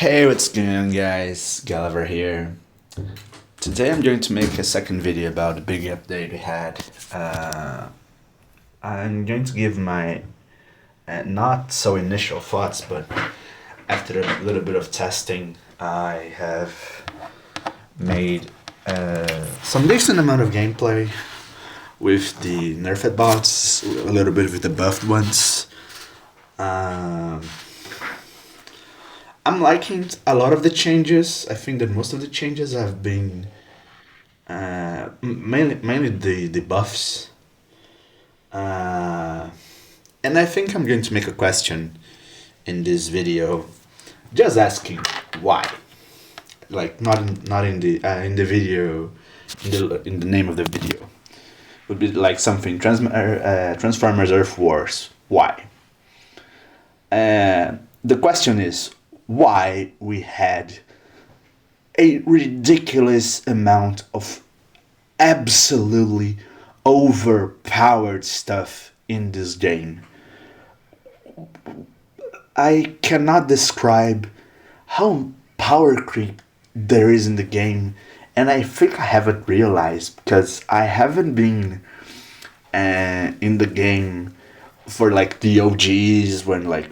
Hey, what's going on, guys? Gulliver here. Today I'm going to make a second video about the big update we had. I'm going to give my not so initial thoughts, but after a little bit of testing, I have made some decent amount of gameplay with the nerfed bots, a little bit with the buffed ones. I'm liking a lot of the changes. I think that most of the changes have been mainly the buffs. Uh, and I think I'm going to make a question in this video, just asking why. Like not in the video, in the name of the video, would be like something Transformers Earth Wars. Why? The question is why we had a ridiculous amount of absolutely overpowered stuff in this game. I cannot describe how power creep there is in the game, and I think I haven't realized because I haven't been in the game for like the OGs when like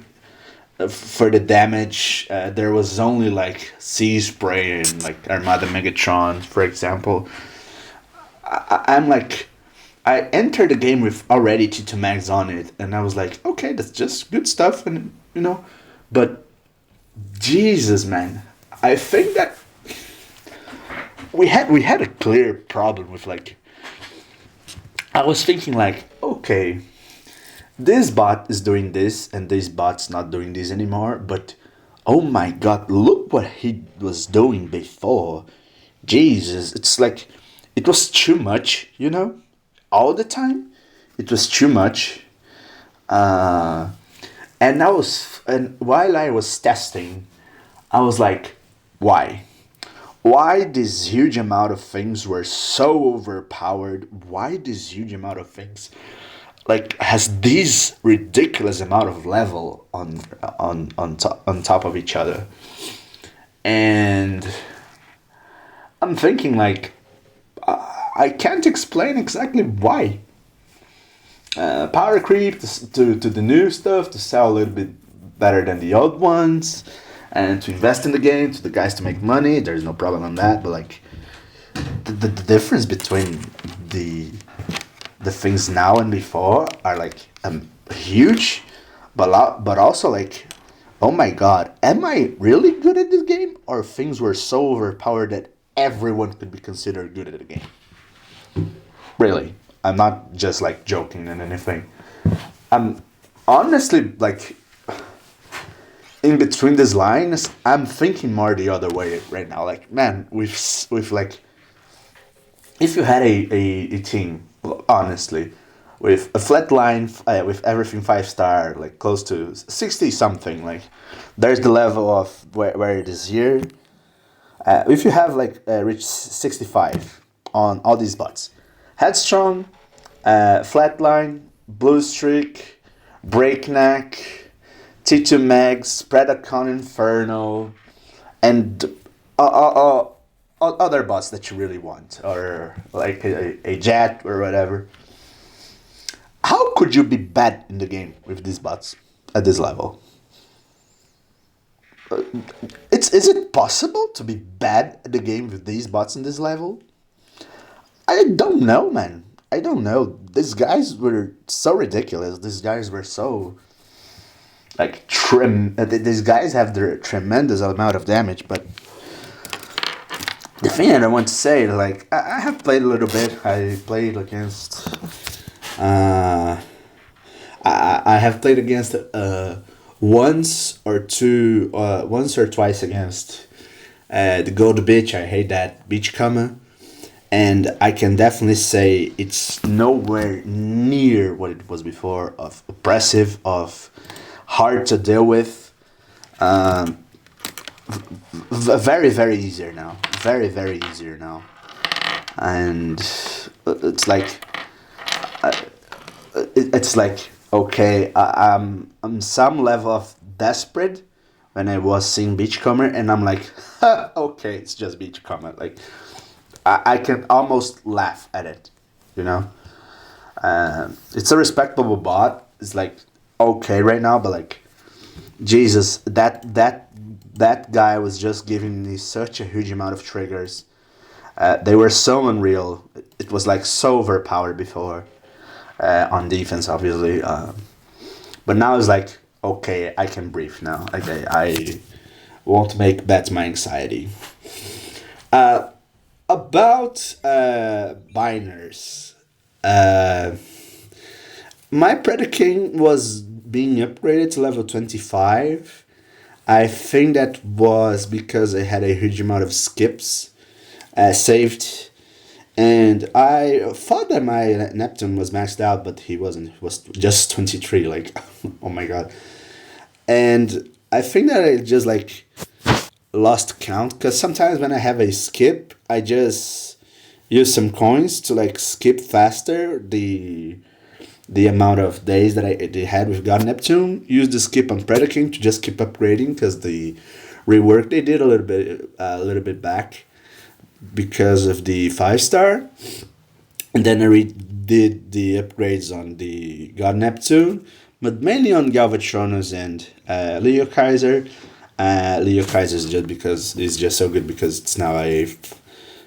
for the damage, there was only like Sea Spray and like Armada Megatron, for example. I'm like, I entered the game with already Tito Mags on it, and I was like, okay, that's just good stuff, and but Jesus, man, I think that we had a clear problem with like, I was thinking like, okay, this bot is doing this and this bot's not doing this anymore, but oh my god, look what he was doing before. Jesus, it's like it was too much, all the time. It was too much. Uh, and while I was testing, I was like, why? Why this huge amount of things were so overpowered? Why this huge amount of things like has this ridiculous amount of level on top of each other? And I'm thinking like I can't explain exactly why. Power creep to the new stuff to sell a little bit better than the old ones, and to invest in the game to the guys to make money. There's no problem on that, but like the difference between the the things now and before are like huge, but also like, oh my god, am I really good at this game, or things were so overpowered that everyone could be considered good at the game? Really, I'm not just like joking and anything. I'm honestly like in between these lines. I'm thinking more the other way right now. Like, man, with like, if you had a team, honestly, with a flat line, with everything 5 star, like close to 60 something, like there's the level of where it is here. If you have like reached 65 on all these bots, Headstrong, Flatline, Blue Streak, Breakneck, T2 Mags, Predacon Inferno, and other bots that you really want, or like a Jet or whatever. How could you be bad in the game with these bots at this level? Is it possible to be bad at the game with these bots in this level? I don't know, man. I don't know. These guys were so ridiculous. These guys were so like these guys have their tremendous amount of damage, but the thing that I want to say, like, I have played a little bit. I played against. I have played against once or twice against the Gold Bitch. I hate that Beachcomber. And I can definitely say it's nowhere near what it was before, of oppressive, of hard to deal with. Very, very easier now. Very, very easier now. And it's like, it's like, okay, I'm some level of desperate when I was seeing Beachcomber, and I'm like, "Ha, okay, it's just Beachcomber." Like I can almost laugh at it, you know. It's a respectable bot. It's like okay right now, but like Jesus, that guy was just giving me such a huge amount of triggers. They were so unreal. It was like so overpowered before on defense, obviously. But now it's like okay, I can breathe now. Okay, I won't make bets my anxiety. About biners. Uh, my Predaking was being upgraded to level 25. I think that was because I had a huge amount of skips saved. And I thought that my Neptune was maxed out, but he wasn't. He was just 23. Like, oh my god. And I think that I just like lost count because sometimes when I have a skip, I just use some coins to like skip faster the amount of days that they had with God Neptune. Use the skip on Predaking to just keep upgrading because the rework they did a little bit back because of the 5 star, and then I did the upgrades on the God Neptune, but mainly on Galvatronus and Leo Kaiser. Leo Kaiser is just because it's just so good because it's now a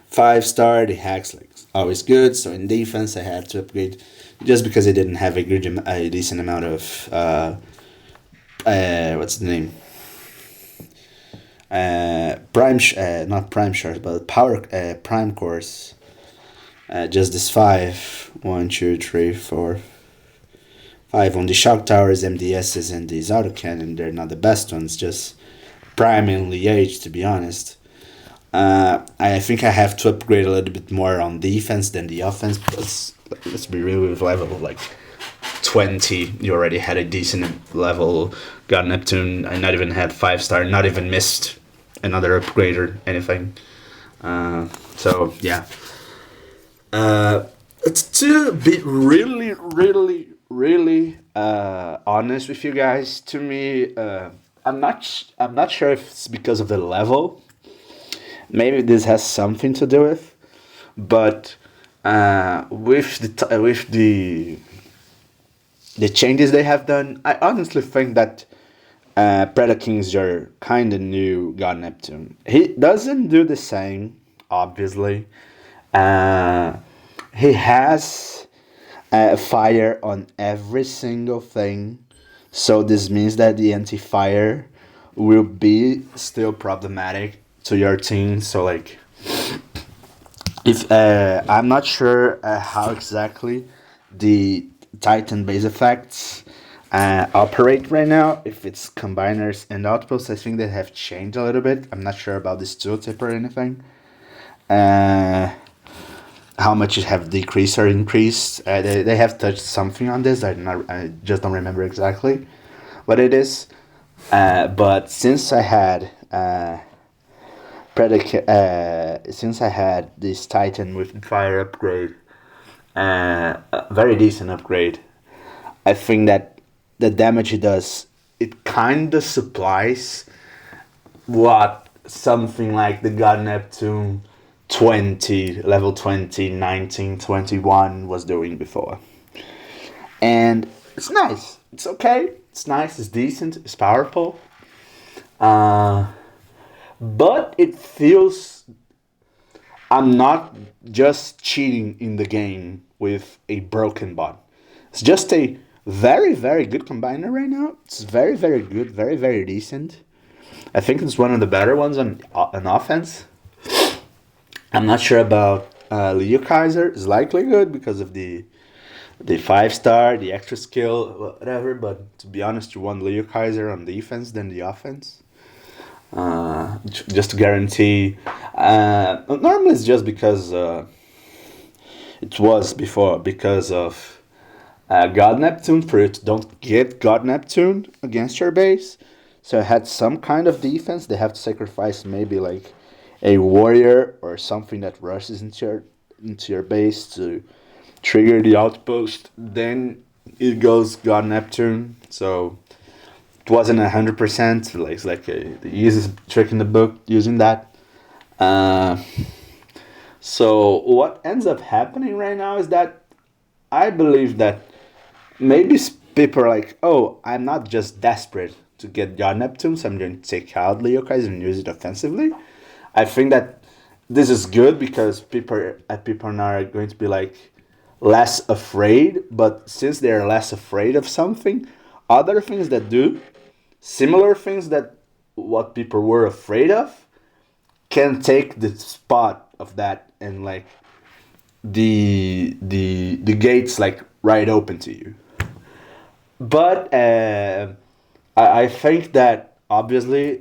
5 star. The hacks like always good. So in defense, I had to upgrade just because I didn't have a decent amount of what's the name? Not prime shards, but power prime course. Just this five, 1, 2, 3, 4, 5 on the shock towers, MDSs, and these autocannon. They're not the best ones. Just prime and Liège, to be honest. I think I have to upgrade a little bit more on defense than the offense because let's be real, with level like 20, you already had a decent level. Got Neptune. I not even had 5 star. Not even missed another upgrade or anything. So yeah. It's to be really, really, really honest with you guys. To me, I'm not sure if it's because of the level. Maybe this has something to do with, but with the changes they have done, I honestly think that Predaking is your kind of new God Neptune. He doesn't do the same, obviously. Uh, he has fire on every single thing, so this means that the anti-fire will be still problematic to your team. So like, if I'm not sure how exactly the Titan base effects operate right now. If it's combiners and outposts, I think they have changed a little bit. I'm not sure about this tooltip or anything. Uh, how much it have decreased or increased? They have touched something on this. I just don't remember exactly what it is. But since I had since I had this Titan with fire upgrade, a very decent upgrade, I think that the damage it does, it kind of supplies what something like the God Neptune 20, level 20, 19, 21 was doing before. And it's nice. It's okay. It's nice. It's decent. It's powerful. Uh, but it feels I'm not just cheating in the game with a broken bot. It's just a very, very good combiner right now. It's very, very good, very, very decent. I think it's one of the better ones on offense. I'm not sure about Leo Kaiser. It's likely good because of the 5 star, the extra skill, whatever. But to be honest, you want Leo Kaiser on defense than the offense. Just to guarantee. Normally, it's just because it was before because of God Neptune for you to don't get God Neptune against your base. So I had some kind of defense. They have to sacrifice maybe like a warrior or something that rushes into your base to trigger the outpost. Then it goes God Neptune. So it wasn't 100%. Like it's like the easiest trick in the book using that. Uh, so what ends up happening right now is that I believe that maybe people are like, oh, I'm not just desperate to get your Neptune, so I'm going to take out Leokais and use it offensively. I think that this is good because people now are going to be like less afraid. But since they are less afraid of something, other things that do similar things that what people were afraid of can take the spot of that, and like the gates like right open to you. But I think that obviously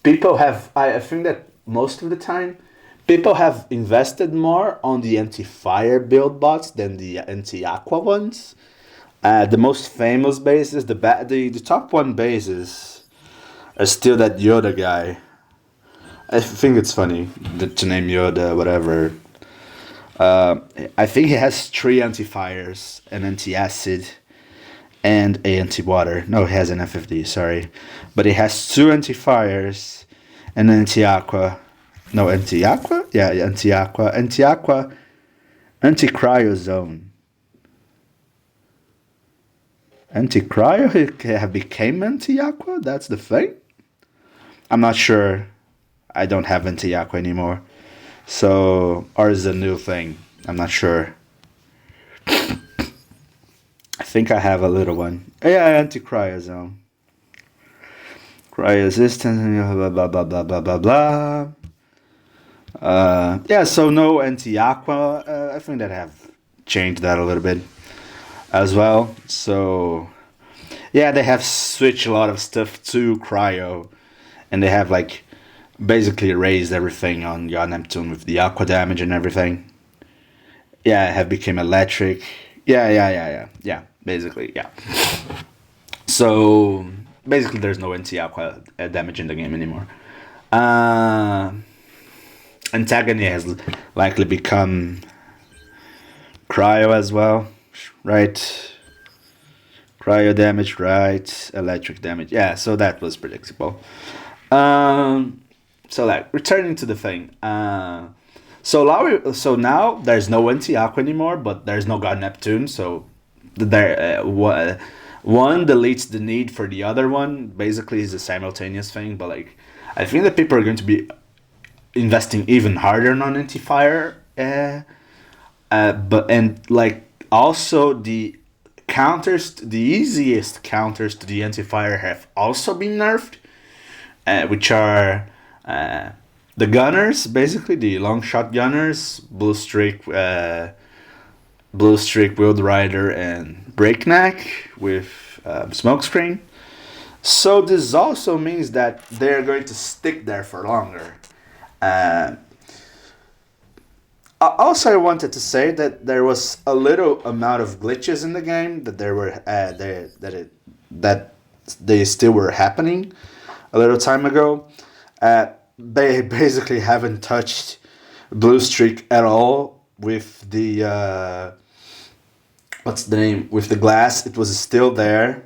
people have I think that most of the time people have invested more on the anti-fire build bots than the anti-aqua ones. The most famous bases, the top one bases are still that Yoda guy. I think it's funny to name Yoda whatever. Uh, I think he has three anti-fires, an anti-acid, and a anti-water. No, he has an FFD. Sorry, but he has two anti-fires, an anti-aqua. No, anti-aqua. Yeah, anti-aqua, anti-aqua, anti-cryo zone. Anti-cryo have became anti-aqua. That's the thing. I'm not sure. I don't have anti-aqua anymore. So, or is a new thing? I'm not sure. I think I have a little one. Yeah, anti-cryozone. Cryo-resistant, blah, blah, blah, blah, blah, blah, blah. Yeah, so no anti-aqua. I think that have changed that a little bit as well. So, yeah, they have switched a lot of stuff to cryo. And they have, like, basically raised everything on your Neptune with the aqua damage and everything. Yeah, have become electric. Yeah. Basically, yeah. So basically, there's no anti-aqua damage in the game anymore. Uh, Antagony has likely become cryo as well, right? Cryo damage, right? Electric damage. Yeah, so that was predictable. Um, so like returning to the thing. So now there's no anti Aqua anymore, but there's no God Neptune. So there, one deletes the need for the other one. Basically, it's a simultaneous thing. But like, I think that people are going to be investing even harder on anti fire. But and like also the easiest counters to the anti fire have also been nerfed, which are the gunners, basically the long shot gunners, Blue Streak, Wild Rider, and Breakneck with Smokescreen. So this also means that they're going to stick there for longer. Uh, Also, I wanted to say that there was a little amount of glitches in the game that there were that they still were happening a little time ago. They basically haven't touched Blue Streak at all with the what's the name with the glass. It was still there.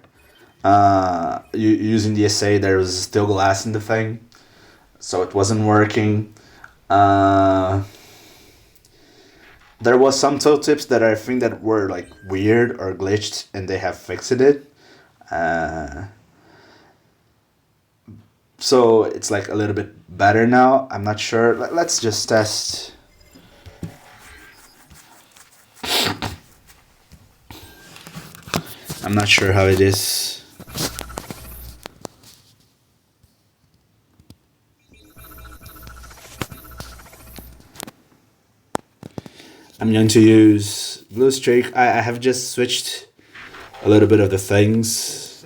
Using the SA, there was still glass in the thing, so it wasn't working. Uh, there was some tooltips that I think that were like weird or glitched, and they have fixed it. Uh, so it's like a little bit better now. I'm not sure. Let's just test. I'm not sure how it is. I'm going to use Blue Streak. I have just switched a little bit of the things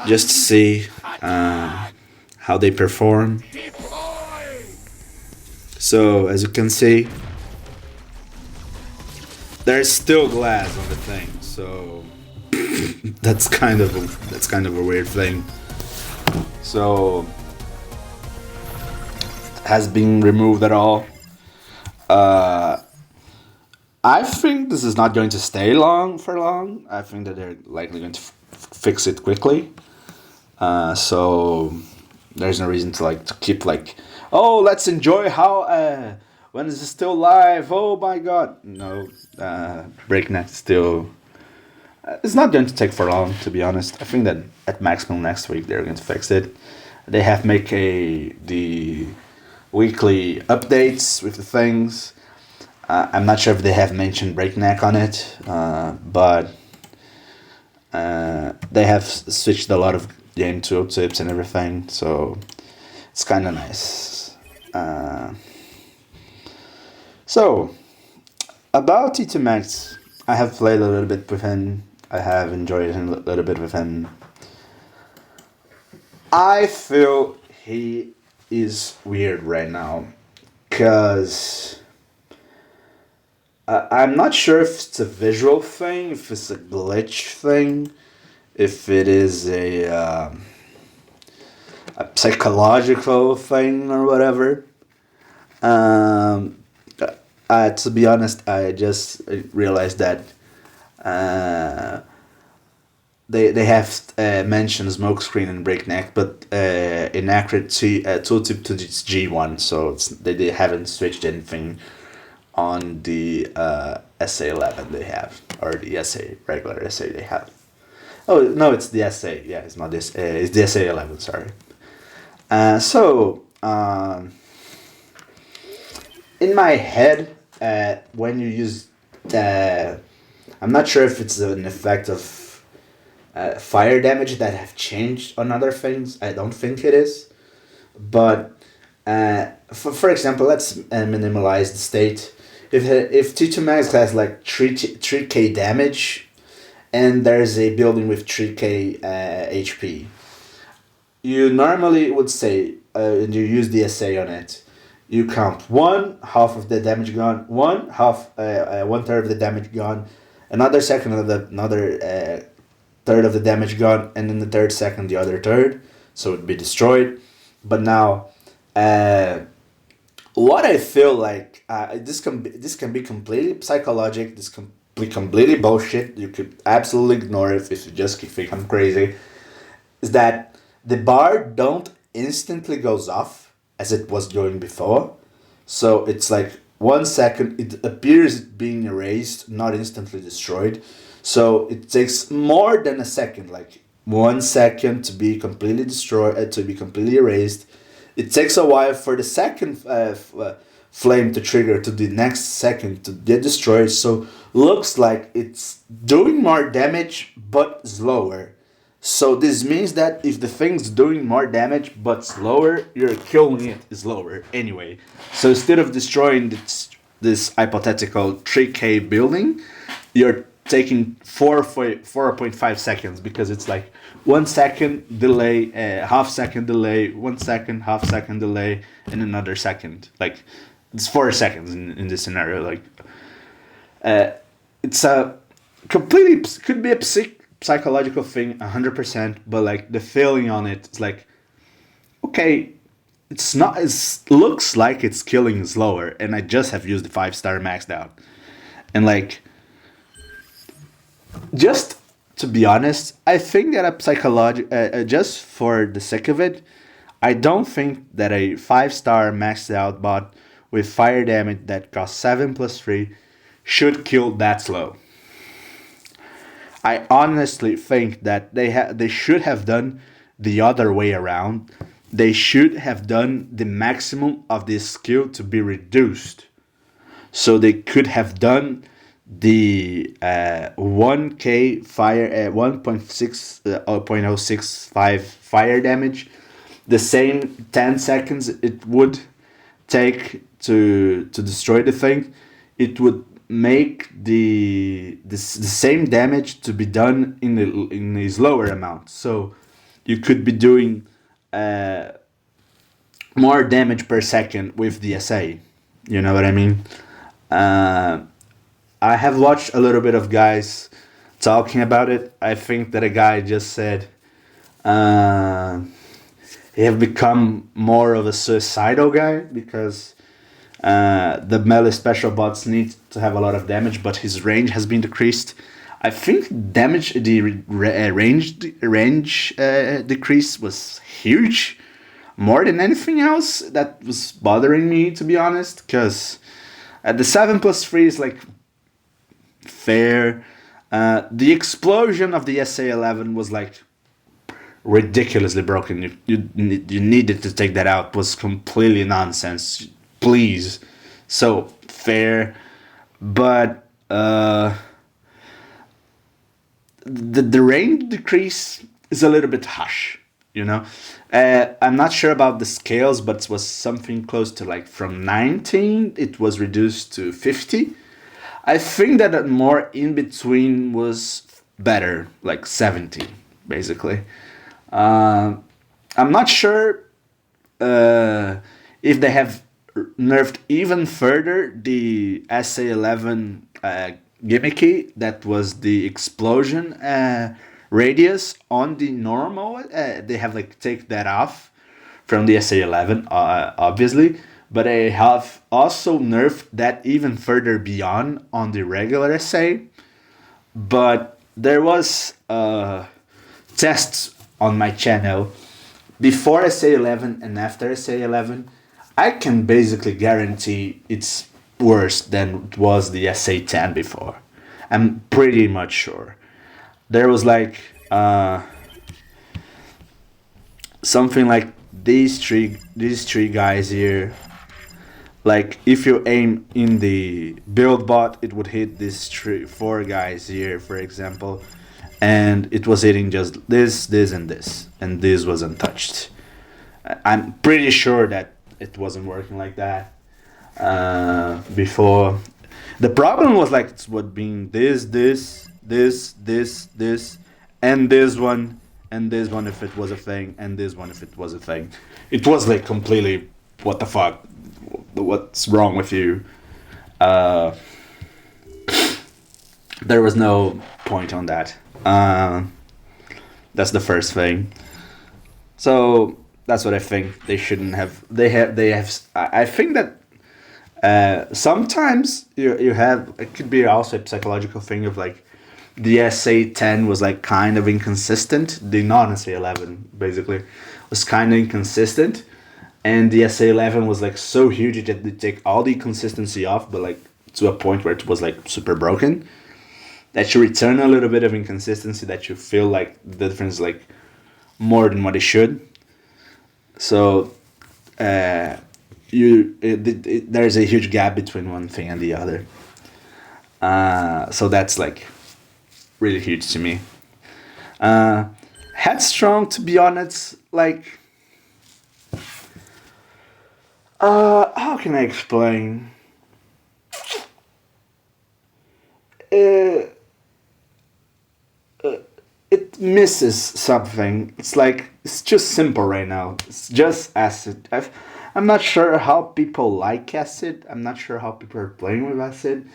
just to see how they perform. So as you can see, there's still glass on the thing. So that's kind of a weird thing. So has been removed at all. Uh, I think this is not going to stay long for long. I think that they're likely going to fix it quickly. So there's no reason to like to keep like, oh, let's enjoy how when is it still live? Oh my god, no, Breakneck still. It's not going to take for long, to be honest. I think that at maximum next week they're going to fix it. They have make the weekly updates with the things. I'm not sure if they have mentioned Breakneck on it, but they have switched a lot of game tooltips and everything, so it's kind of nice. So, about T2 Max, I have played a little bit with him. I have enjoyed him a little bit with him. I feel he is weird right now, because I'm not sure if it's a visual thing, if it's a glitch thing, if it is a psychological thing or whatever. To be honest, I just realized that they have mentioned Smokescreen and Breakneck, but inaccurate tooltip to its G1, so they haven't switched anything on the SA11 they have, or the regular SA they have. Oh no, it's the SA. Yeah, it's not this. It's the SA11. Sorry. In my head, when you use, I'm not sure if it's an effect of fire damage that have changed on other things. I don't think it is, but for example, let's minimize the state. If T2 Max has like 3k damage, and there's a building with 3k HP, you normally would say, and you use the SA on it, you count half of the damage gone, one third of the damage gone, another third of the damage gone, and in the third second the other third, so it would be destroyed. But now, what I feel like, this can be completely psychological. This can be completely bullshit. You could absolutely ignore it if you just think I'm crazy. Is that the bar don't instantly goes off as it was doing before, so it's like 1 second it appears being erased, not instantly destroyed. So it takes more than a second, like 1 second to be completely destroyed, to be completely erased. It takes a while for the second flame to trigger to the next second to get destroyed. So looks like it's doing more damage but slower. So this means that if the thing's doing more damage but slower, you're killing it slower anyway. So instead of destroying this hypothetical 3k building, you're taking 4.5 seconds, because it's like 1 second delay, half second delay, 1 second, half second delay, and another second. Like it's 4 seconds in this scenario. Like it's a completely could be a psychological thing 100%, but like the feeling on it's like, okay, it's not, it looks like it's killing slower, and I just have used the 5-star maxed out. And like, just to be honest, I think that a just for the sake of it, I don't think that a 5-star maxed out bot with fire damage that costs 7+3 should kill that slow. I honestly think that they should have done the other way around. They should have done the maximum of this skill to be reduced. So they could have done the 1k fire 1.065 fire damage, the same 10 seconds it would take to destroy the thing. It would make the same damage to be done in a slower amount. So you could be doing more damage per second with the SA. You know what I mean? I have watched a little bit of guys talking about it. I think that a guy just said he have become more of a suicidal guy, because the melee special bots need to have a lot of damage, but his range has been decreased. I think range decrease was huge, more than anything else that was bothering me, to be honest. Because the 7+3 is like fair. The explosion of the SA11 was like ridiculously broken. You needed to take that out. It was completely nonsense. Please, so fair, but the range decrease is a little bit hush. You know, I'm not sure about the scales, but it was something close to like from 19, it was reduced to 50. I think that a more in between was better, like 70, basically. Uh, I'm not sure uh, if they have nerfed even further the SA11 gimmicky that was the explosion radius on the normal. They have like take that off from the SA11, obviously, but they have also nerfed that even further beyond on the regular SA. But there was tests on my channel before SA11 and after SA11. I can basically guarantee it's worse than it was the SA10 before. I'm pretty much sure. There was like something like these three guys here. Like if you aim in the build bot, it would hit these four guys here, for example, and it was hitting just this, and this was untouched. I'm pretty sure that it wasn't working like that before. The problem was like it's what being this, and this one if it was a thing, and this one if it was a thing. It was like completely what the fuck, what's wrong with you? Uh, there was no point on that. That's the first thing. So that's what I think they shouldn't have. They have. I think that sometimes you have, it could be also a psychological thing of like the SA10 was like kind of inconsistent. The non SA11 basically was kind of inconsistent, and the SA11 was like so huge that they take all the consistency off, but like to a point where it was like super broken. That you return a little bit of inconsistency, that you feel like the difference is like more than what it should. So there's a huge gap between one thing and the other. So that's like really huge to me. Uh, Headstrong, to be honest, like how can I explain? Uh, it misses something. It's like it's just simple right now. It's just acid. I'm not sure how people like acid. I'm not sure how people are playing with acid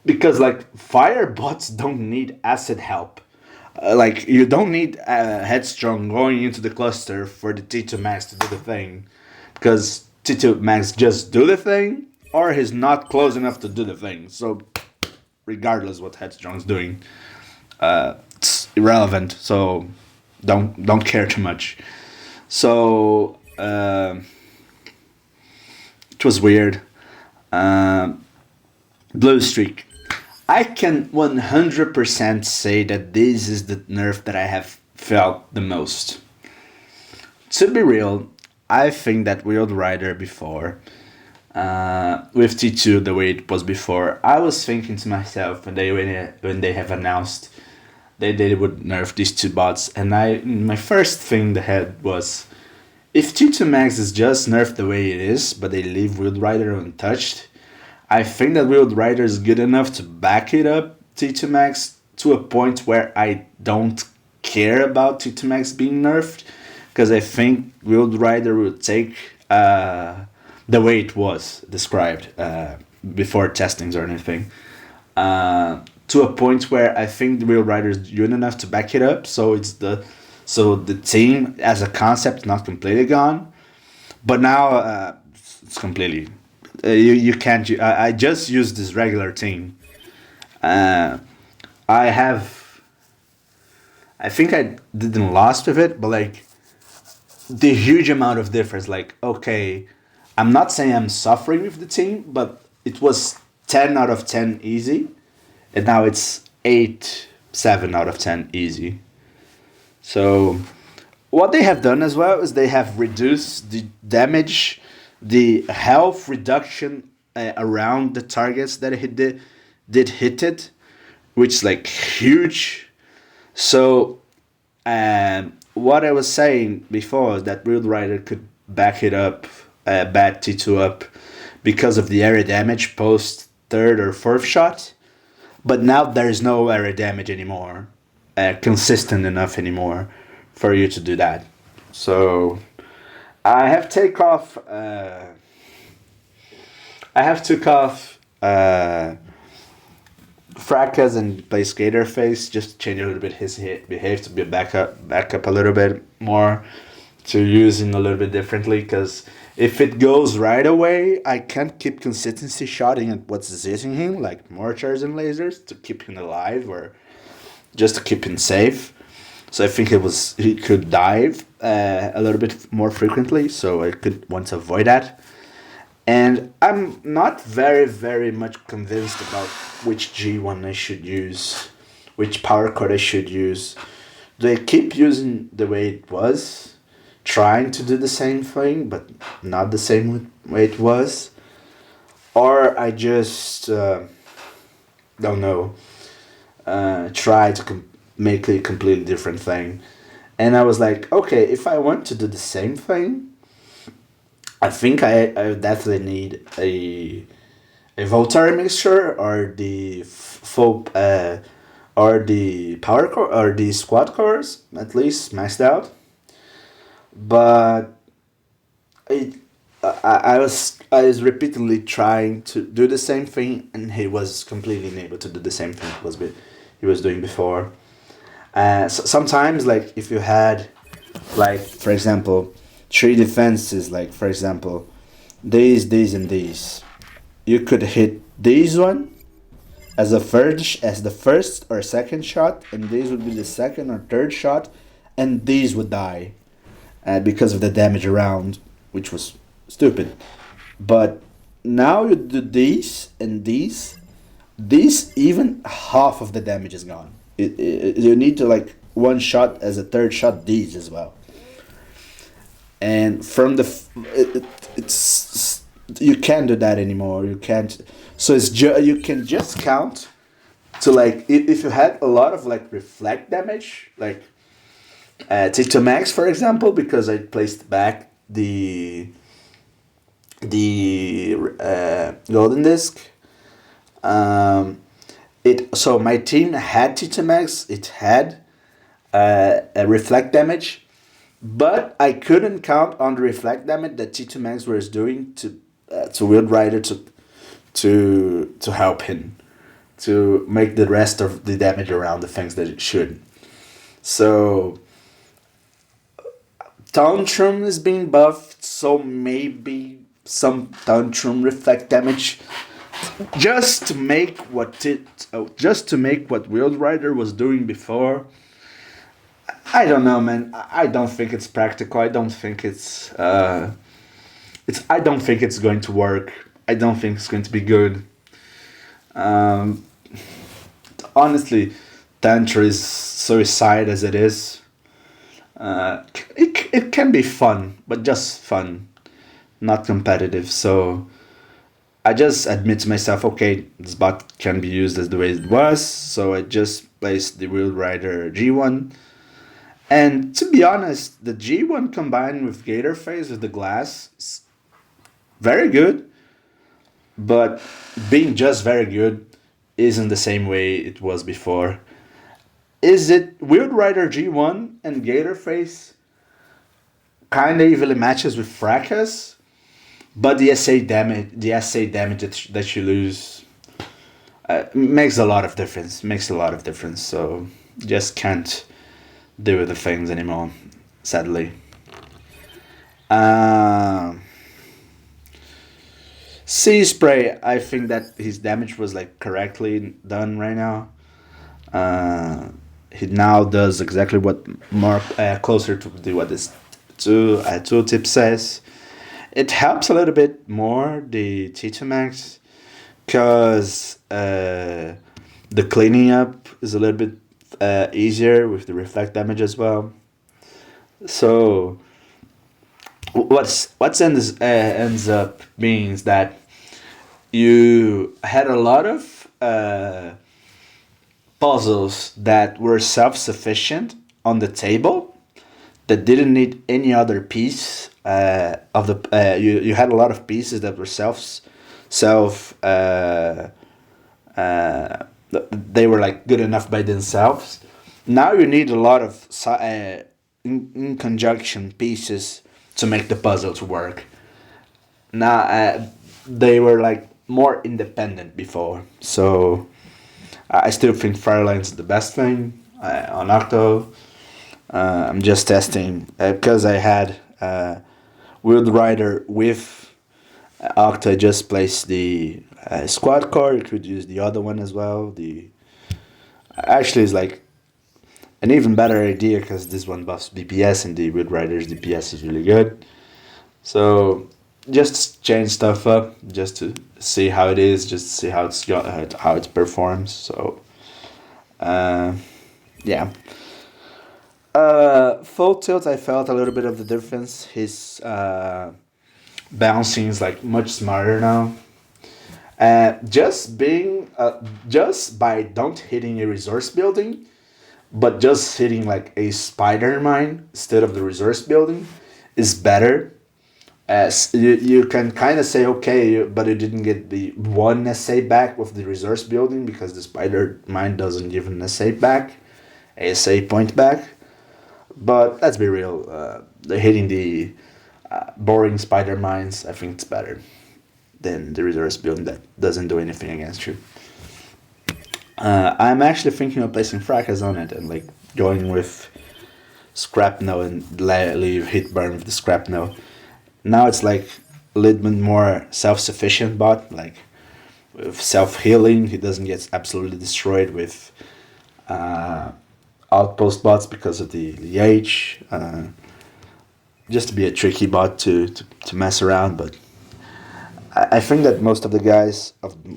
because like fire bots don't need acid help. Like you don't need headstrong going into the cluster for the T2 Max to do the thing, because T2 Max just do the thing or he's not close enough to do the thing. So regardless what headstrong's doing, it's irrelevant. So don't care too much. So it was weird. Blue streak. I can 100% say that this is the nerf that I have felt the most. To be real, I think that Wild Rider before, with T2 the way it was before, I was thinking to myself when they have announced that they would nerf these two bots, and my first thing that had was, if T2 Max is just nerfed the way it is, but they leave Wild Rider untouched, I think that Wild Rider is good enough to back it up T2 Max to a point where I don't care about T2 Max being nerfed, because I think Wild Rider will take the way it was described before testings or anything, to a point where I think the Wild Rider is good enough to back it up. So the team as a concept not completely gone, but now it's completely. You can't. I just use this regular team. I have. I think I didn't lost with it, but like the huge amount of difference. Like, okay, I'm not saying I'm suffering with the team, but it was 10 out of 10 easy, and now it's 8, 7 out of 10 easy. So what they have done as well is they have reduced the damage, the health reduction around the targets that he did hit it, which is like huge. So what I was saying before is that Wild Rider could back it up, back T2 up because of the area damage post third or fourth shot. But now there's no area damage anymore, consistent enough anymore for you to do that. So I have take off. I have took off Fracas and play Skater Face, just change a little bit his hit behave to be back up a little bit more, to using a little bit differently. Because if it goes right away, I can't keep consistency shotting at what's hitting him, like mortars and lasers, to keep him alive or just to keep him safe. So I think he could dive a little bit more frequently, so I could want to avoid that. And I'm not very much convinced about which G1 I should use, which power chord I should use. Do I keep using the way it was, trying to do the same thing, but not the same way it was? Or I just, don't know, try to make a completely different thing. And I was like, okay, if I want to do the same thing, I think I definitely need a Voltaren mixture or the full or the power core or the squad cores at least maxed out. But it I was repeatedly trying to do the same thing, and he was completely unable to do the same thing he was doing before. Sometimes, like if you had, like for example, three defenses, like for example, these, and these, you could hit these one as the first or second shot, and these would be the second or third shot, and these would die because of the damage around, which was stupid. But now you do these and these even half of the damage is gone. You need to like one shot as a third shot these as well. And from it's you can't do that anymore. You can't. So you can just count to like if you had a lot of like reflect damage, like Tito Max for example, because I placed back the golden disc. It so my team had Tito Max. It had a reflect damage, but I couldn't count on the reflect damage that Tito Max was doing to Wild Rider to help him to make the rest of the damage around the things that it should. So Tantrum is being buffed, so maybe some Tantrum reflect damage just to make what Wild Rider was doing before. I don't know, man. I don't think it's practical. I don't think I don't think it's going to work. I don't think it's going to be good. Um, Honestly, Tantra is suicide as it is. It can be fun, but just fun, not competitive. So I just admit to myself, okay, this bot can be used as the way it was. So I just placed the Wild Rider G1. And to be honest, the G1 combined with Gator Phase with the glass is very good, but being just very good isn't the same way it was before. Is it Wild Rider G1 and Gator Face kind of evenly matches with Fracas, but the SA damage that you lose makes a lot of difference. Makes a lot of difference. So just can't do the things anymore, sadly. Um Sea Spray, I think that his damage was like correctly done right now. Uh, he now does exactly what more closer to the what this tooltip says. It helps a little bit more the T2 Max because the cleaning up is a little bit easier with the reflect damage as well. So ends up being is that you had a lot of puzzles that were self sufficient on the table that didn't need any other piece of the. You had a lot of pieces that were self. They were like good enough by themselves. Now you need a lot of in conjunction pieces to make the puzzle to work. Now they were like more independent before, so I still think Fireline's the best thing on Octo. I'm just testing because I had Wild Rider with Octo. I just placed the squad car. You could use the other one as well. The actually is like an even better idea because this one buffs DPS and the Wild Rider's DPS is really good. So just change stuff up just to see how it is, just to see how it performs. So yeah. Full tilt, I felt a little bit of the difference. His bouncing is like much smarter now. Just by don't hitting a resource building, but just hitting like a spider mine instead of the resource building is better. As you can kind of say okay, but you didn't get the one SA back with the resource building because the spider mine doesn't give an SA back, SA point back. But let's be real, hitting the boring spider mines, I think it's better than the resource building that doesn't do anything against you. I'm actually thinking of placing fracas on it and like going with Scrapno and leave hit burn with the Scrapno. Now it's like a little bit more self-sufficient bot, like with self-healing. He doesn't get absolutely destroyed with outpost bots because of the H. Just to be a tricky bot to mess around, but I think that most of the guys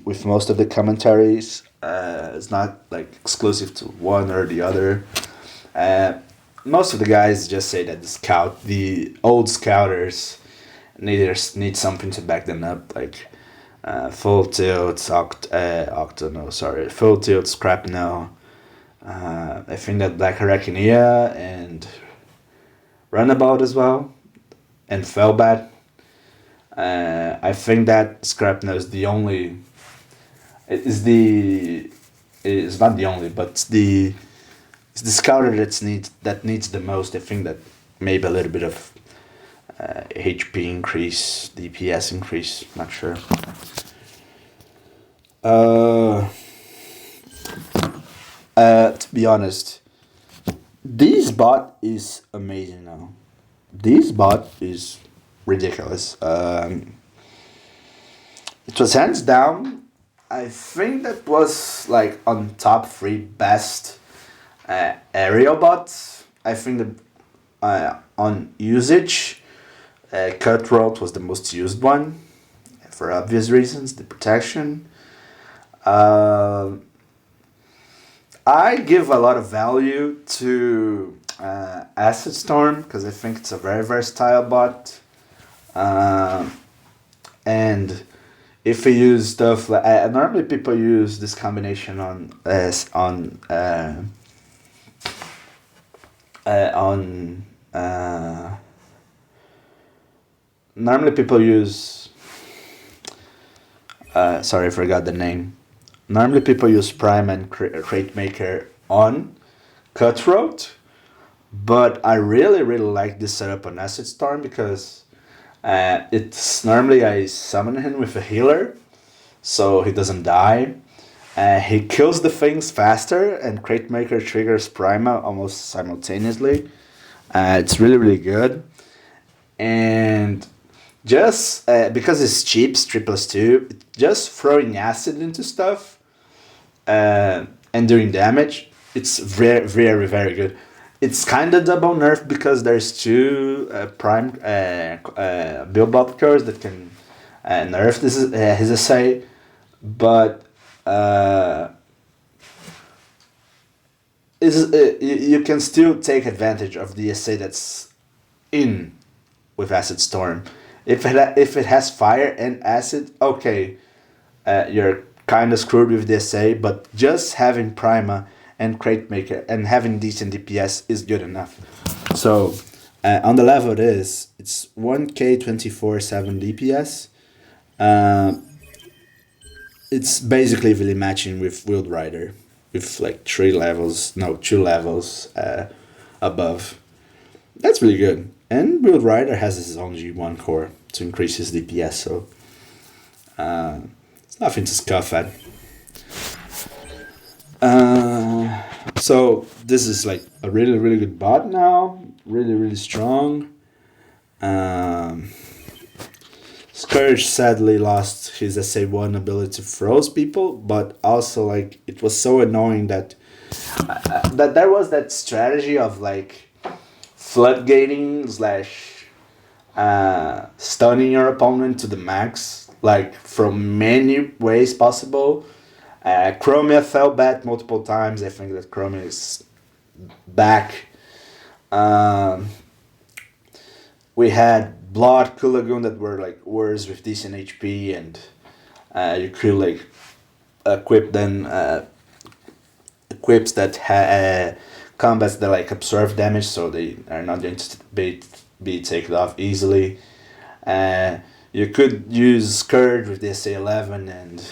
with most of the commentaries it's not like exclusive to one or the other. Most of the guys just say that the old scouters need something to back them up, like full tilt, octo no sorry, full tilt, scrap no. I think that Black Arachnia and Runabout as well, and Fellbat. I think that Scrapno is the only. It's not the only, but it's the scouter that needs the most. I think that maybe a little bit of HP increase, DPS increase. Not sure. To be honest, this bot is amazing now. This bot is ridiculous. It was hands down. I think that was like on top three best aerial bots. I think that on usage, Cutthroat was the most used one for obvious reasons, the protection. I give a lot of value to Acid Storm because I think it's a very versatile bot. And if we use stuff like normally people use this combination on normally people use sorry, I forgot the name. Normally people use Prime and Crate Maker on Cutthroat, but I really like this setup on Acid Storm because it's normally I summon him with a healer, so he doesn't die. He kills the things faster, and Crate Maker triggers Prima almost simultaneously. It's really good, and just because it's cheap, it's 3+2, just throwing acid into stuff and doing damage It's very, very, very good. It's kind of double nerf because there's two prime build bot cores that can nerf this his essay, but uh, you can still take advantage of the essay that's in with Acid Storm. If it has fire and acid, okay, you're kind of screwed with the essay, but just having Prima and Crate Maker and having decent DPS is good enough. So on the level it's 1k 24/7 DPS. Uh, it's basically really matching with Wild Rider with like 2 levels above. That's really good. And Wild Rider has his own G1 core to increase his DPS, so it's nothing to scoff at. So this is like a really, really good bot now. Really, really strong. Um, Scourge sadly lost his SA1 ability to froze people, but also like it was so annoying that that there was that strategy of like floodgating slash stunning your opponent to the max, like from many ways possible. Chromia fell back multiple times. I think that Chromia is back. Um, we had Blood Kulagoon that were like worse with decent HP, and you could like equip then equips that combats that like absorb damage, so they are not going to be taken off easily. You could use Scourge with the SA11 and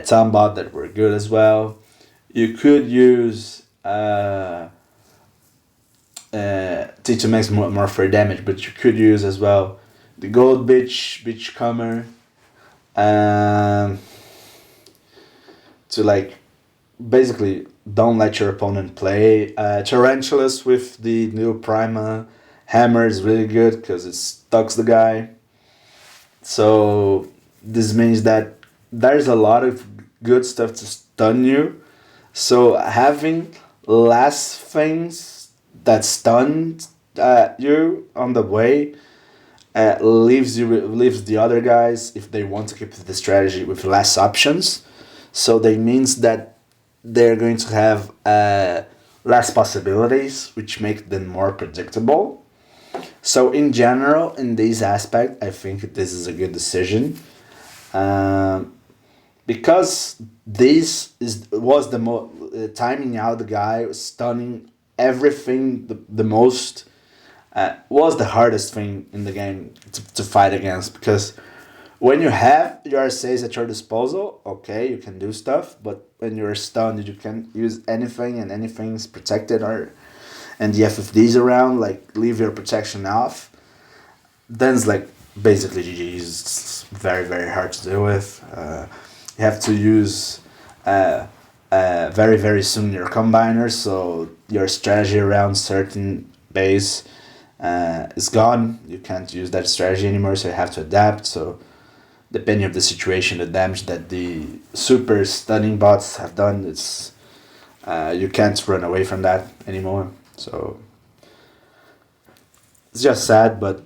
Tombot that were good as well. You could use T2 makes more for damage, but you could use as well the Gold Beachcomber to like basically don't let your opponent play. Tarantulas with the new Prima hammer is really good because it stucks the guy. So this means that there's a lot of good stuff to stun you. So having less things that stun you on the way leaves the other guys, if they want to keep the strategy, with less options. So that means that they're going to have less possibilities, which make them more predictable. So in general, in this aspect, I think this is a good decision. Because this was timing out the guy, stunning everything the most, was the hardest thing in the game to fight against. Because when you have your essays at your disposal, okay, you can do stuff, but when you're stunned, you can't use anything, and anything's protected, or and the FFD's around, like leave your protection off. Then it's like basically GG. It's very, very hard to deal with. You have to use very, very soon your combiners, so your strategy around certain base is gone. You can't use that strategy anymore, so you have to adapt. So depending on the situation, the damage that the super stunning bots have done, it's you can't run away from that anymore. So it's just sad, but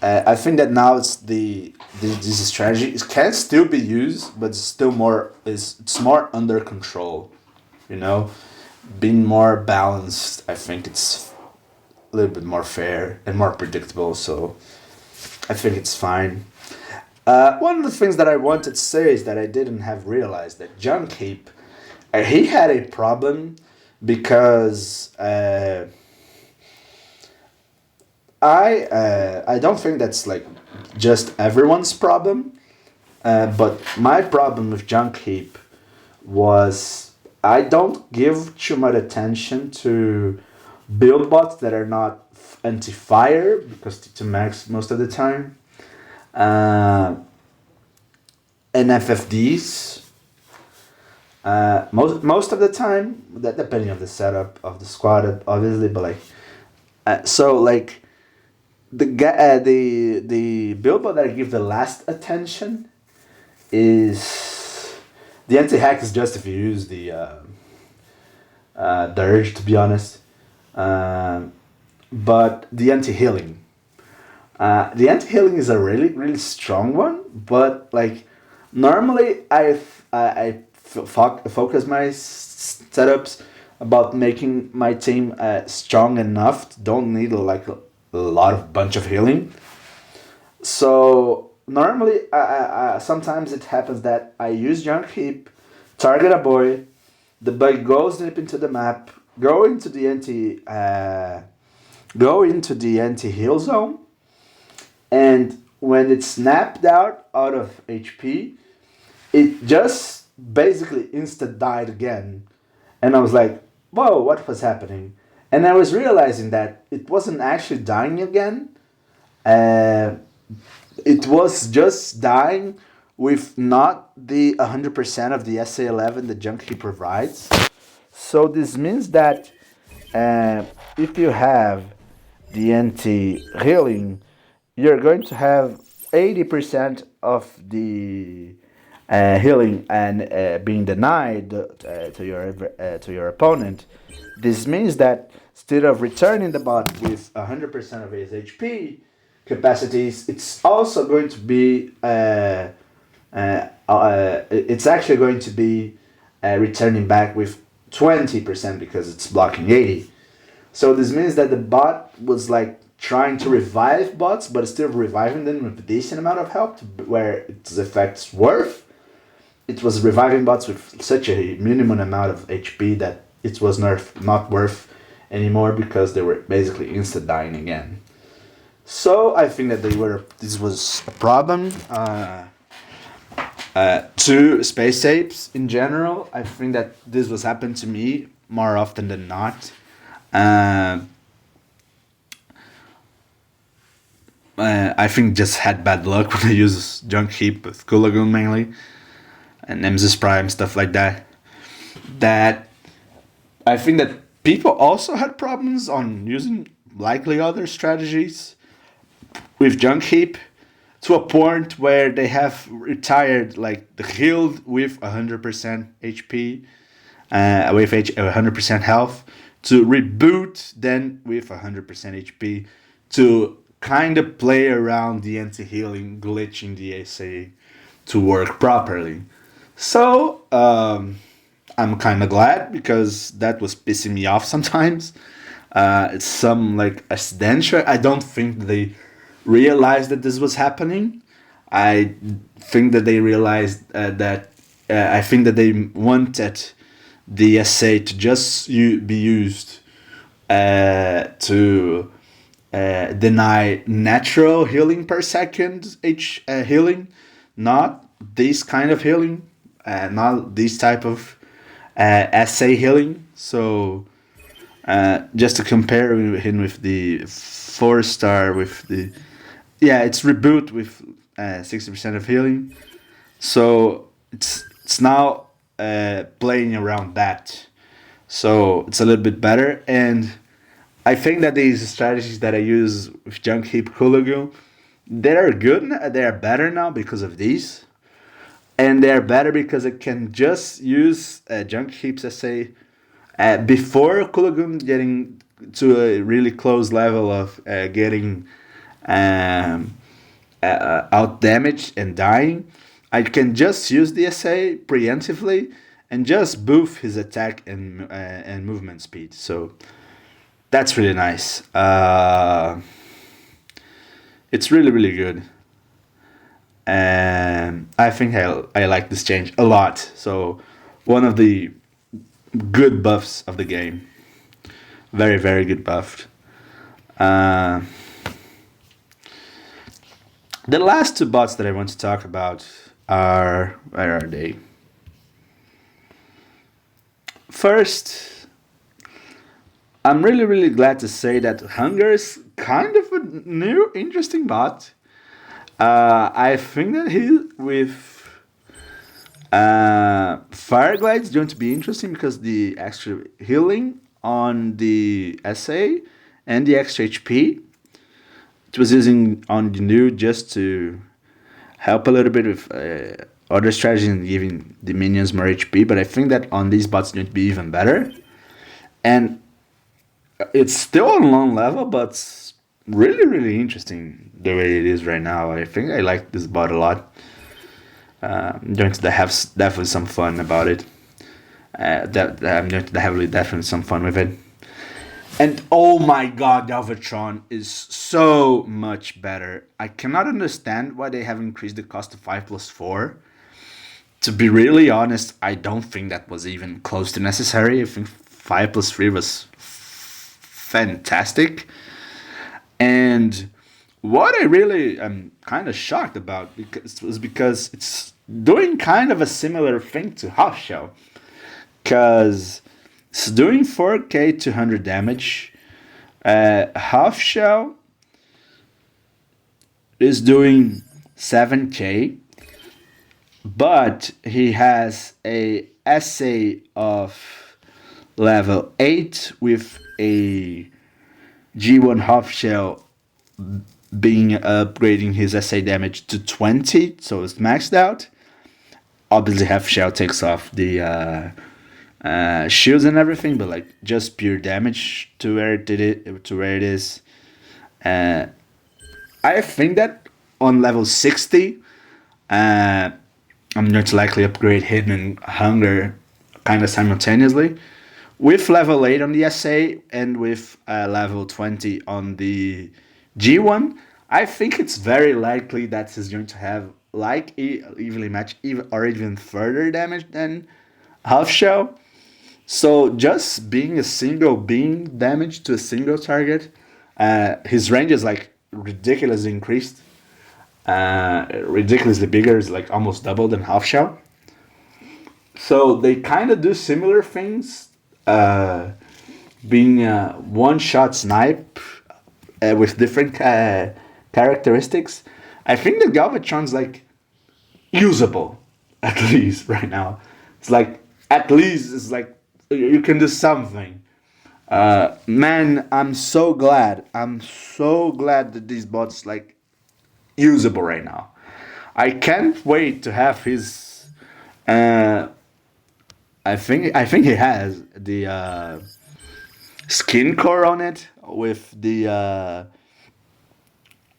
I think that now this strategy it can still be used, but it's more under control, you know, being more balanced. I think it's a little bit more fair and more predictable. So I think it's fine. One of the things that I wanted to say is that I didn't have realized that John Cape, he had a problem because I don't think that's like just everyone's problem, but my problem with Junk Heap was I don't give too much attention to build bots that are not anti-fire, because T2 Max most of the time, and FFDs most of the time, that depending on the setup of the squad obviously, but like so like the build bot that I give the last attention is the anti-hack is just if you use dirge, to be honest. Um, but the anti-healing. The anti-healing is a really, really strong one, but like normally focus my setups about making my team strong enough. Don't need like a lot of bunch of healing. So normally, sometimes it happens that I use junk heap, target a boy, the bug goes deep into the map, go into the anti heal zone, and when it's snapped out of HP, it just basically insta died again, and I was like, whoa, what was happening? And I was realizing that it wasn't actually dying again. Uh, it was just dying with not the 100% of the SA11 the Junkie provides. So this means that if you have the anti healing, you're going to have 80% of the healing and being denied to your opponent. This means that instead of returning the bot with 100% of his HP capacities, it's also going to be it's actually going to be returning back with 20% because it's blocking 80. So this means that the bot was like trying to revive bots, but still reviving them with a decent amount of help, where its effects worth. It was reviving bots with such a minimum amount of HP that it was not worth anymore because they were basically insta dying again. So I think that this was a problem to space apes in general. I think that this was happening to me more often than not. Uh, I think just had bad luck when I use Junk Heap with Kulagoon mainly, and Nemesis Prime, stuff like that. That I think that people also had problems on using likely other strategies with Junk Heap to a point where they have retired like the healed with 100% HP, with 100% health, to reboot then with 100% HP to kind of play around the anti-healing, glitching the SA to work properly. So I'm kind of glad because that was pissing me off sometimes. It's some like accidental. I don't think they realized that this was happening. I think that they realized that I think that they wanted the SA to just be used to deny natural healing per second healing, not this kind of healing, not this type of SA healing. So just to compare him with the 4-star with the it's reboot with 60% of healing. So it's now playing around that. So it's a little bit better, and I think that these strategies that I use with Junk Heap Hooligan, they are good. They are better now because of these, and they are better because I can just use Junk Heaps SA before Hooligan getting to a really close level of getting out damaged and dying. I can just use the SA preemptively and just boost his attack and movement speed. So that's really nice. It's really, really good. And I think I like this change a lot. So one of the good buffs of the game. Very, very good buff. Uh, the last two bots that I want to talk about are... Where are they? First, I'm really, really glad to say that Hunger is kind of a new, interesting bot. I think that he with Fireglide is going to be interesting because the extra healing on the SA and the extra HP it was using on the new just to help a little bit with other strategies and giving the minions more HP. But I think that on these bots it's going to be even better. and it's still on low level, but it's really really interesting the way it is right now. I think I like this bot a lot. I'm going to have definitely some fun about it. That I'm going to have definitely some fun with it. And oh my god, Galvatron is so much better. I cannot understand why they have increased the cost to 5 plus 4. To be really honest, I don't think that was even close to necessary. I think 5 plus 3 was fantastic. And what I really am kind of shocked about because it's doing kind of a similar thing to Half Shell. Because it's doing 4k 200 damage. Half Shell is doing 7k, but he has a SA of level 8 with a G1 Half Shell being upgrading his SA damage to 20, so it's maxed out. Obviously, Half Shell takes off the shields and everything, but like just pure damage to where it is. I think that on level 60, I'm going to likely upgrade Hidden and Hunger kind of simultaneously. With level 8 on the SA and with level 20 on the G1, I think it's very likely that he's going to have like evenly matched or even further damage than Half Shell. So just being a single beam damage to a single target, his range is like ridiculously increased, ridiculously bigger. It's like almost double than Half Shell. So they kind of do similar things, being one shot snipe with different characteristics. I think the Galvatron's like usable at least right now. It's like at least it's like you can do something. Man, I'm so glad. I'm so glad that these bots like usable right now. I can't wait to have his. I think he has the skin core on it with the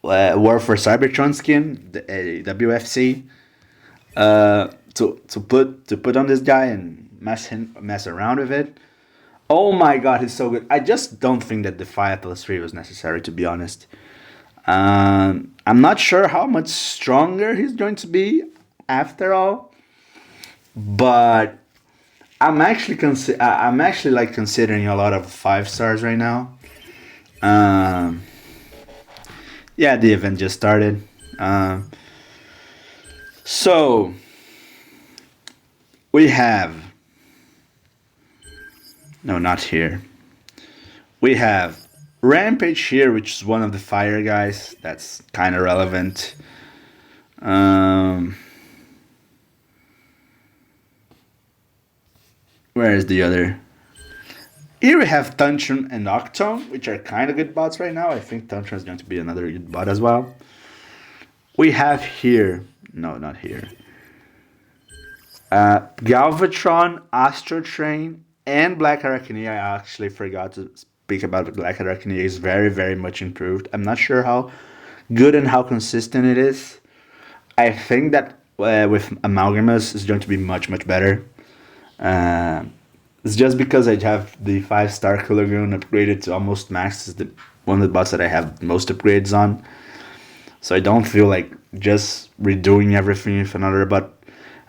War for Cybertron skin, the WFC. To put on this guy and mess around with it. Oh my god, he's so good. I just don't think that the 5 plus 3 was necessary, to be honest. I'm not sure how much stronger he's going to be after all, but I'm actually like considering a lot of 5 stars right now. Um, yeah, the event just started. So we have no, not here. We have Rampage here, which is one of the fire guys. That's kind of relevant. Um, where is the other? Here we have Tantrum and Octone, which are kind of good bots right now. I think Tantrum is going to be another good bot as well. We have here, no, not here. Galvatron, Astro Train, and Black Arachnia. I actually forgot to speak about Black Arachnia. Is very, very much improved. I'm not sure how good and how consistent it is. I think that with Amalgamus is going to be much, much better. Uh, it's just because I have the 5 star Kulagoon upgraded to almost max. Is the one of the bots that I have most upgrades on. So I don't feel like just redoing everything with another bot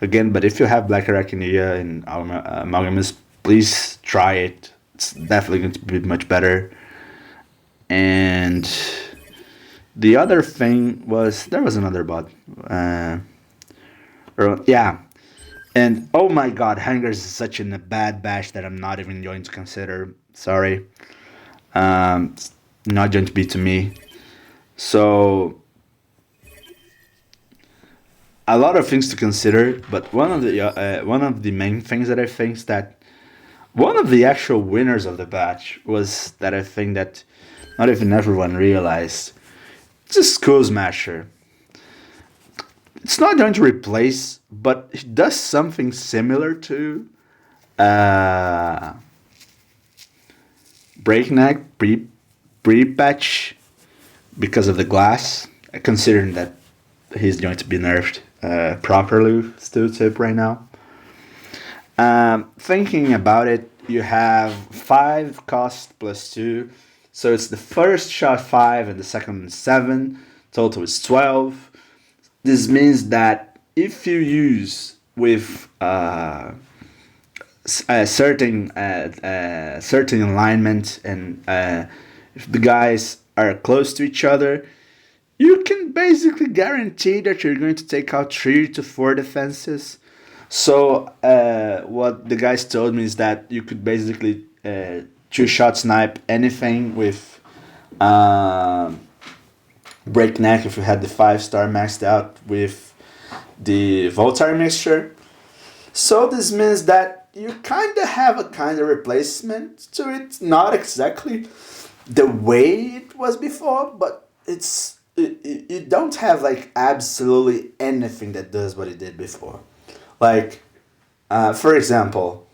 again. But if you have Black Arachnia and Amalgamus, please try it. It's definitely going to be much better. And the other thing was there was another bot. Yeah. And oh my god, Hangers is such in a bad batch that I'm not even going to consider. Sorry. It's not going to be to me. So a lot of things to consider, but one of the main things that I think is that one of the actual winners of the batch was that I think that not even everyone realized. It's a Skull Smasher. It's not going to replace, but it does something similar to breakneck pre-patch because of the glass, considering that he's going to be nerfed properly still tip right now. Thinking about it, you have 5 cost plus 2. So it's the first shot 5 and the second 7. Total is 12. This means that if you use with a certain alignment and if the guys are close to each other, you can basically guarantee that you're going to take out 3 to 4 defenses. So what the guys told me is that you could basically two-shot snipe anything with breakneck if you had the 5-star maxed out with the Voltar mixture. So this means that you kind of have a kind of replacement to it, not exactly the way it was before, but you don't have like absolutely anything that does what it did before. Like, for example,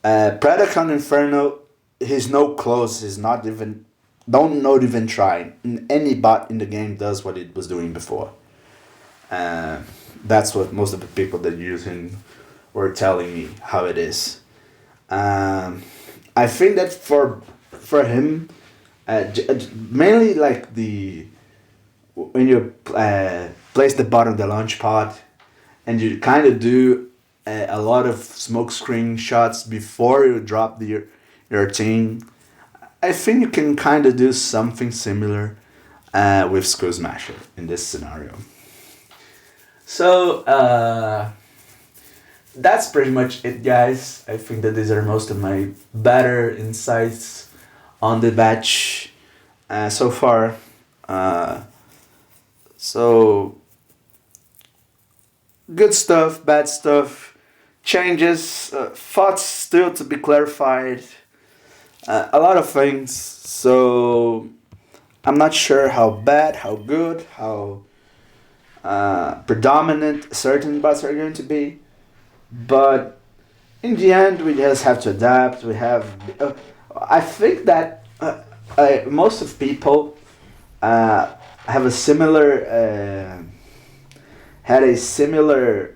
Predacon Inferno, he's no close, he's not even, not even trying. Any bot in the game does what it was doing before. That's what most of the people that use him were telling me how it is. I think that for him, mainly like when you place the bot on the launch pod, and you kind of do a lot of smoke screen shots before you drop your team, I think you can kind of do something similar with Skull Smasher in this scenario. So that's pretty much it, guys. I think that these are most of my better insights on the batch so far. So good stuff, bad stuff, changes, thoughts still to be clarified, a lot of things. So I'm not sure how bad, how good, how predominant certain bots are going to be, but in the end we just have to adapt. We have I think that most of people have a similar had a similar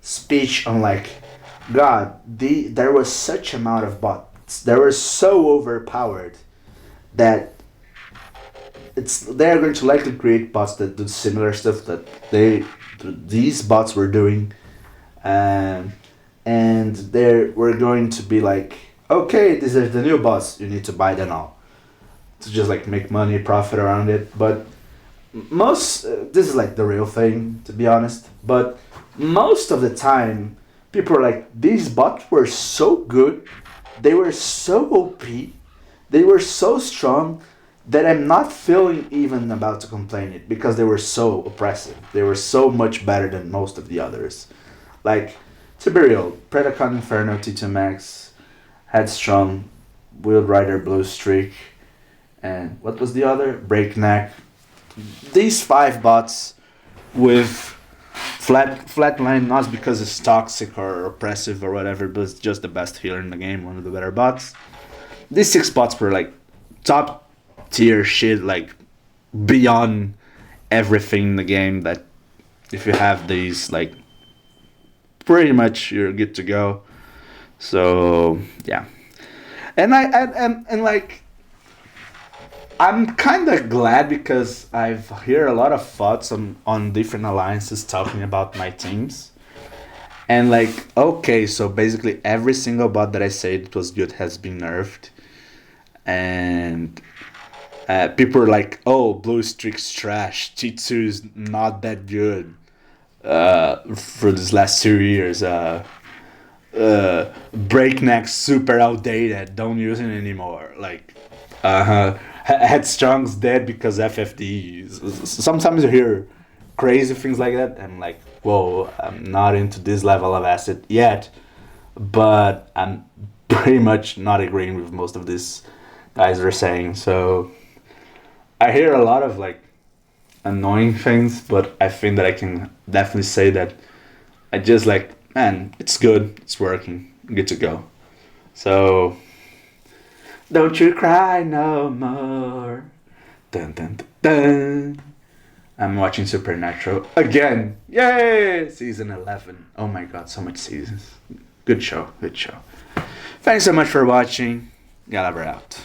speech on like, God, there was such amount of bots, they were so overpowered that they're going to likely create bots that do similar stuff that these bots were doing, and we're going to be like, okay, these are the new bots, you need to buy them all to just like make money, profit around it. But most this is like the real thing, to be honest, but most of the time people are like, these bots were so good, they were so OP, they were so strong that I'm not feeling even about to complain it, because they were so oppressive, they were so much better than most of the others. Like, to be real, Predacon Inferno, T2 Max, Headstrong, Wild Rider Blue Streak, and what was the other? Breakneck. These 5 bots with flatline, not because it's toxic or oppressive or whatever, but it's just the best healer in the game, one of the better bots. These 6 bots were like top tier shit, like beyond everything in the game, that if you have these, like, pretty much you're good to go. So yeah, and like, I'm kind of glad, because I've heard a lot of thoughts on different alliances talking about my teams. And like, okay, so basically every single bot that I said it was good has been nerfed. And people are like, oh, Blue Streak's trash, T2 is not that good for these last 2 years. Breakneck super outdated, don't use it anymore. Like, Headstrong's dead because FFD. Sometimes you hear crazy things like that, and I'm like, whoa, I'm not into this level of asset yet, but I'm pretty much not agreeing with most of these guys are saying. So I hear a lot of like annoying things, but I think that I can definitely say that I just like, man, it's good, it's working, good to go. So Don't you cry no more. Dun dun dun dun. I'm watching Supernatural again. Yay! Season 11. Oh my god, so much seasons. Good show, good show. Thanks so much for watching. Galaber out.